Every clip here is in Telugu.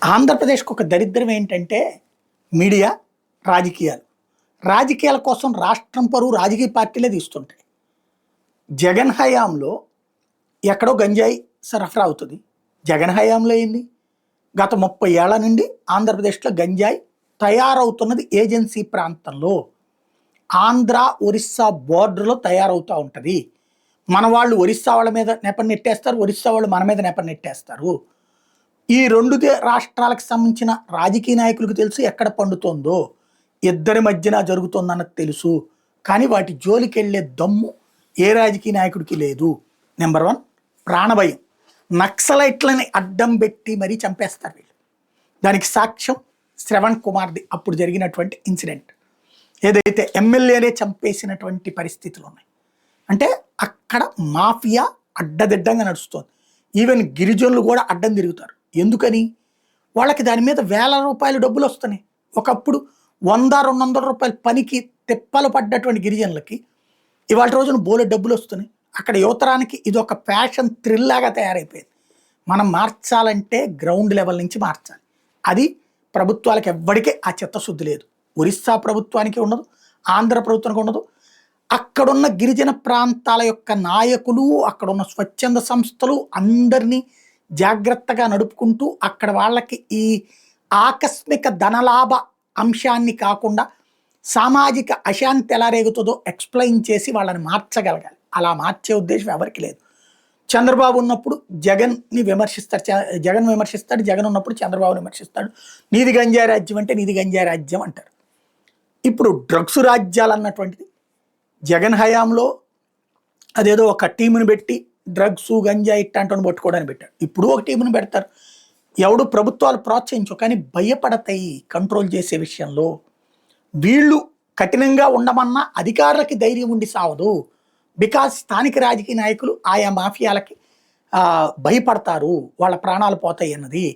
ఆంధ్రప్రదేశ్కి ఒక దరిద్రం ఏంటంటే మీడియా, రాజకీయాలు. రాజకీయాల కోసం రాష్ట్రం పరువు రాజకీయ పార్టీలే తీస్తుంటాయి. జగన్ హయాంలో ఎక్కడో గంజాయి సరఫరా అవుతుంది. జగన్ హయాంలో అయింది. గత 30 ఏళ్ల నుండి ఆంధ్రప్రదేశ్లో గంజాయి తయారవుతున్నది ఏజెన్సీ ప్రాంతంలో. ఆంధ్ర, ఒరిస్సా బోర్డర్లో తయారవుతూ ఉంటుంది. మన వాళ్ళు ఒరిస్సా వాళ్ళ మీద నెపం నెట్టేస్తారు, ఒరిస్సా వాళ్ళు మన మీద నెపం నెట్టేస్తారు. ఈ రెండు రాష్ట్రాలకు సంబంధించిన రాజకీయ నాయకులకు తెలుసు ఎక్కడ పండుతోందో, ఇద్దరి మధ్యన జరుగుతోందన్నది తెలుసు. కానీ వాటి జోలికి వెళ్ళే దమ్ము ఏ రాజకీయ నాయకుడికి లేదు. నెంబర్ 1 ప్రాణభయం. నక్సలైట్లని అడ్డం పెట్టి మరీ చంపేస్తారు వీళ్ళు. దానికి సాక్ష్యం శ్రవణ్ కుమార్ది అప్పుడు జరిగినటువంటి ఇన్సిడెంట్. ఏదైతే ఎమ్మెల్యేనే చంపేసినటువంటి పరిస్థితులు ఉన్నాయి. అంటే అక్కడ మాఫియా అడ్డదిడ్డంగా నడుస్తుంది. ఈవెన్ గిరిజనులు కూడా అడ్డం తిరుగుతారు. ఎందుకని? వాళ్ళకి దాని మీద వేల రూపాయలు డబ్బులు వస్తున్నాయి. ఒకప్పుడు 100-200 రూపాయల పనికి తిప్పలు పడ్డటువంటి గిరిజనులకి ఇవాళ రోజున బోలెడు డబ్బులు వస్తున్నాయి. అక్కడ యువతరానికి ఇది ఒక ఫ్యాషన్ థ్రిల్ లాగా తయారైపోయింది. మనం మార్చాలంటే గ్రౌండ్ లెవెల్ నుంచి మార్చాలి. అది ప్రభుత్వాలకు ఎవ్వడికే ఆ చిత్తశుద్ధి లేదు. ఒరిస్సా ప్రభుత్వానికి ఉండదు, ఆంధ్ర ప్రభుత్వానికి ఉండదు. అక్కడున్న గిరిజన ప్రాంతాల యొక్క నాయకులు, అక్కడున్న స్వచ్ఛంద సంస్థలు అందరినీ జాగ్రత్తగా నడుపుకుంటూ అక్కడ వాళ్ళకి ఈ ఆకస్మిక ధనలాభ అంశాన్ని కాకుండా సామాజిక అశాంతి ఎలా రేగుతుందో ఎక్స్ప్లెయిన్ చేసి వాళ్ళని మార్చగలగాలి. అలా మార్చే ఉద్దేశం ఎవరికి లేదు. చంద్రబాబు ఉన్నప్పుడు జగన్ని విమర్శిస్తారు, జగన్ విమర్శిస్తాడు. జగన్ ఉన్నప్పుడు చంద్రబాబుని విమర్శిస్తాడు. నీది గంజాయి రాజ్యం అంటే నీది గంజాయి రాజ్యం అంటారు. ఇప్పుడు డ్రగ్స్ రాజ్యాలు అన్నటువంటిది జగన్ హయాంలో అదేదో ఒక టీముని పెట్టి డ్రగ్స్, గంజాయి ఇట్లాంటిని పట్టుకోవడానికి పెట్టారు. ఇప్పుడు ఒక టీముని పెడతారు. ఎవడు ప్రభుత్వాలు ప్రోత్సహించు, కానీ భయపడతాయి కంట్రోల్ చేసే విషయంలో. వీళ్ళు కఠినంగా ఉండమన్నా అధికారులకి ధైర్యం ఉండి సావదు. బికాజ్ స్థానిక రాజకీయ నాయకులు ఆయా మాఫియాలకి భయపడతారు, వాళ్ళ ప్రాణాలు పోతాయి అన్నది.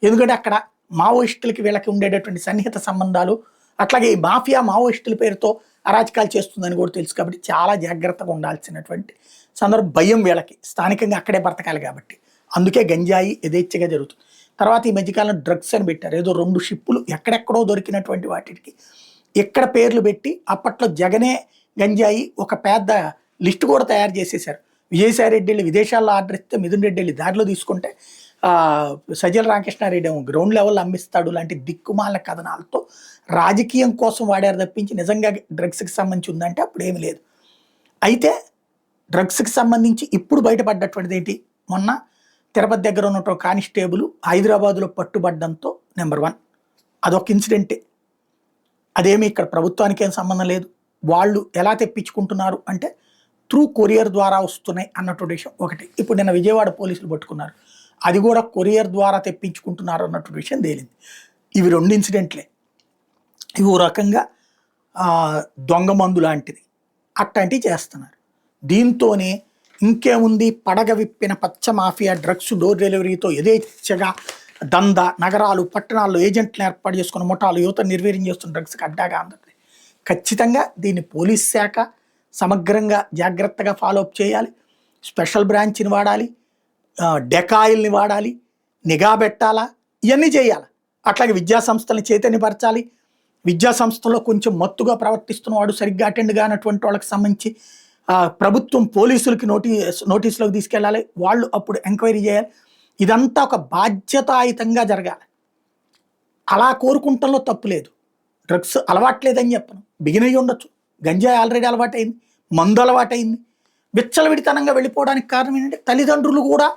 ఎందుకంటే అక్కడ మావోయిస్టులకి వీళ్ళకి ఉండేటటువంటి సన్నిహిత సంబంధాలు, అట్లాగే ఈ మాఫియా మావోయిస్టుల పేరుతో అరాచకాలు చేస్తుందని కూడా తెలుసు. కాబట్టి చాలా జాగ్రత్తగా ఉండాల్సినటువంటి సందర్భం. భయం వీళ్ళకి, స్థానికంగా అక్కడే బ్రతకాలి కాబట్టి. అందుకే గంజాయి యథేచ్ఛగా జరుగుతుంది. తర్వాత ఈ మధ్యకాలంలో డ్రగ్స్ అని పెట్టారు. ఏదో 2 షిప్పులు ఎక్కడెక్కడో దొరికినటువంటి వాటికి ఇక్కడ పేర్లు పెట్టి అప్పట్లో జగనే గంజాయి ఒక పెద్ద లిస్ట్ కూడా తయారు చేసేశారు. విజయసాయిరెడ్డి వెళ్ళి విదేశాల్లో ఆర్డర్ ఇస్తే మిథున్ రెడ్డి వెళ్ళి దారిలో తీసుకుంటే సజ్జల రామకృష్ణారెడ్డి ఏమో గ్రౌండ్ లెవెల్ అమ్మిస్తాడు లాంటి దిక్కుమాల కథనాలతో రాజకీయం కోసం వాడారు తప్పించి నిజంగా డ్రగ్స్కి సంబంధించి ఉందంటే అప్పుడు ఏమి లేదు. అయితే డ్రగ్స్కి సంబంధించి ఇప్పుడు బయటపడ్డటువంటిది ఏంటి? మొన్న తిరుపతి దగ్గర ఉన్న కానిస్టేబుల్ హైదరాబాదులో పట్టుబడ్డంతో నెంబర్ 1 అదొక ఇన్సిడెంటే. అదేమి ఇక్కడ ప్రభుత్వానికి ఏం సంబంధం లేదు. వాళ్ళు ఎలా తెప్పించుకుంటున్నారు అంటే త్రూ కొరియర్ ద్వారా వస్తున్నాయి అన్నటువంటి విషయం ఒకటి. ఇప్పుడు నిన్న విజయవాడ పోలీసులు పట్టుకున్నారు, అది కూడా కొరియర్ ద్వారా తెప్పించుకుంటున్నారు అన్నటువంటి విషయం తేలింది. ఇవి 2 ఇన్సిడెంట్లే. ఇవి ఓ రకంగా దొంగ మందు లాంటిది, అట్లాంటివి చేస్తున్నారు. దీంతోనే ఇంకేముంది, పడగ విప్పిన పచ్చ మాఫియా డ్రగ్స్ డోర్ డెలివరీతో యథేచ్ఛగా దందా, నగరాలు పట్టణాల్లో ఏజెంట్లను ఏర్పాటు చేసుకున్న ముఠాలు యువత నిర్వీర్యం చేస్తున్న డ్రగ్స్కి అడ్డాగా అందరిది. ఖచ్చితంగా దీన్ని పోలీస్ శాఖ సమగ్రంగా జాగ్రత్తగా ఫాలోఅప్ చేయాలి. స్పెషల్ బ్రాంచ్ని వాడాలి, డెకాయిల్ని వాడాలి, నిఘా పెట్టాలా, ఇవన్నీ చేయాలి. అట్లాగే విద్యాసంస్థల్ని చైతన్యపరచాలి. విద్యాసంస్థలో కొంచెం మత్తుగా ప్రవర్తిస్తున్న వాడు, సరిగ్గా అటెండ్ కానటువంటి వాళ్ళకి సంబంధించి ప్రభుత్వం పోలీసులకి నోటీసులోకి తీసుకెళ్ళాలి. వాళ్ళు అప్పుడు ఎంక్వైరీ చేయాలి. ఇదంతా ఒక బాధ్యతాయుతంగా జరగాలి. అలా కోరుకుంటంలో తప్పు లేదు. డ్రగ్స్ అలవాట్లేదని చెప్పను, బిగిన్ అయ్యి ఉండొచ్చు. గంజాయి ఆల్రెడీ అలవాటైంది, మందు అలవాటైంది. విచ్చలవిడితనంగా వెళ్ళిపోవడానికి కారణం ఏంటంటే తల్లిదండ్రులు కూడా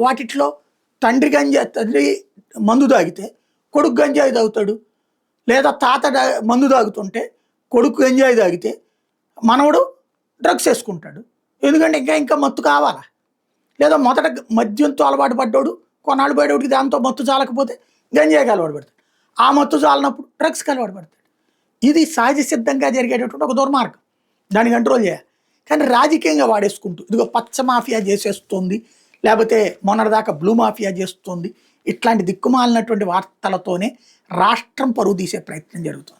వాటిలో తండ్రి మందు తాగితే కొడుకు గంజాయి తాగుతాడు, లేదా తాత మందు తాగుతుంటే కొడుకు గంజాయి తాగితే మనవడు డ్రగ్స్ వేసుకుంటాడు. ఎందుకంటే ఇంకా మత్తు కావాలా? లేదా మొదట మద్యంతో అలవాటు పడ్డాడు, కొన్నాళ్ళు పడేవాడికి దాంతో మత్తు చాలకపోతే గంజాయికి అలవాటు పడతాడు. ఆ మత్తు చాలినప్పుడు డ్రగ్స్కి అలవాటు పడతాడు. ఇది సహజ సిద్ధంగా జరిగేటటువంటి ఒక దుర్మార్గం. దాన్ని కంట్రోల్ చేయాలి. కానీ రాజకీయంగా వాడేసుకుంటూ ఇదిగో పచ్చ మాఫియా చేసేస్తుంది, లేకపోతే మొన్నటిదాకా బ్లూ మాఫియా చేస్తుంది, ఇట్లాంటి దిక్కుమాలినటువంటి వార్తలతోనే రాష్ట్రం పరువు తీసే ప్రయత్నం జరుగుతుంది.